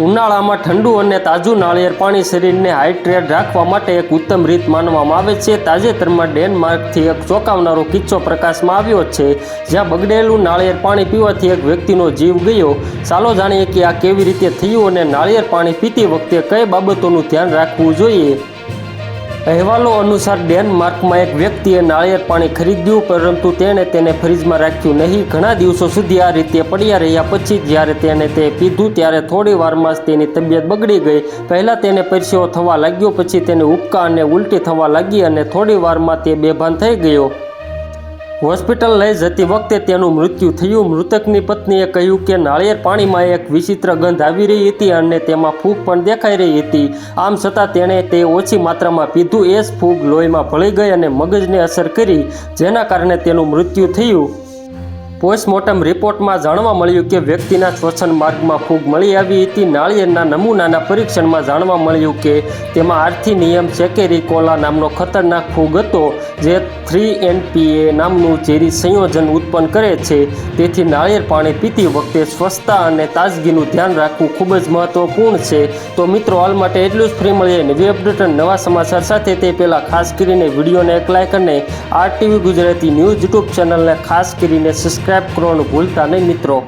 ઉનાળામાં ઠંડુ અને તાજું નાળિયેર પાણી શરીરને હાઇડ્રેટ રાખવા માટે એક ઉત્તમ રીત માનવામાં આવે છે। તાજેતરમાં ડેનમાર્કથી એક ચોંકાવનારો કિસ્સો પ્રકાશમાં આવ્યો છે, જ્યાં બગડેલું નાળિયેર પાણી પીવાથી એક વ્યક્તિનો જીવ ગયો। ચાલો જાણીએ કે આ કેવી રીતે થયું અને નાળિયેર પાણી પીતી વખતે કઈ બાબતોનું ધ્યાન રાખવું જોઈએ। અહેવાલો અનુસાર ડેનમાર્કમાં એક વ્યક્તિએ નાળિયેર પાણી ખરીદ્યું, પરંતુ તેણે તેને ફ્રીજમાં રાખ્યું નહીં। ઘણા દિવસો સુધી આ રીતે પડ્યા રહ્યા પછી જ્યારે તેણે તે પીધું ત્યારે થોડી વારમાં જ તેની તબિયત બગડી ગઈ। પહેલાં તેને પરસેવો થવા લાગ્યો, પછી તેને ઉબકા અને ઉલટી થવા લાગી અને થોડી વારમાં તે બેભાન થઈ ગયો। હોસ્પિટલ લઈ જતી વખતે તેનું મૃત્યુ થયું। મૃતકની પત્નીએ કહ્યું કે નાળિયેર પાણીમાં એક વિચિત્ર ગંધ આવી રહી હતી અને તેમાં ફૂગ પણ દેખાઈ રહી હતી। આમ છતાં તેણે તે ઓછી માત્રામાં પીધું। એ જ ફૂગ લોહીમાં ભળી ગઈ અને મગજને અસર કરી, જેના કારણે તેનું મૃત્યુ થયું। પોસ્ટમોર્ટમ રિપોર્ટમાં જાણવા મળ્યું કે વ્યક્તિના શ્વસન માર્ગમાં ફૂગ મળી આવી હતી। નાળિયેરના નમૂનાના પરીક્ષણમાં જાણવા મળ્યું કે તેમાં આર્થિનિયમ સેકેરિકોલા નામનો ખતરનાક ફૂગ હતો, જે 3-NPA નામનું ઝેરી સંયોજન ઉત્પન્ન કરે છે। તેથી નાળિયેર પાણી પીતી વખતે સ્વચ્છતા અને તાજગીનું ધ્યાન રાખવું ખૂબ જ મહત્વપૂર્ણ છે। તો મિત્રો, હાલ માટે એટલું જ। ફ્રી મળીએ નવી અપડેટ અને નવા સમાચાર સાથે। તે પહેલાં ખાસ કરીને વિડીયોને એક લાઇક અને RTV ગુજરાતી ન્યૂઝ યુટ્યુબ ચેનલને ખાસ કરીને સબસ્ક્રાઇબ કરવાનું ભૂલતા નહીં મિત્રો।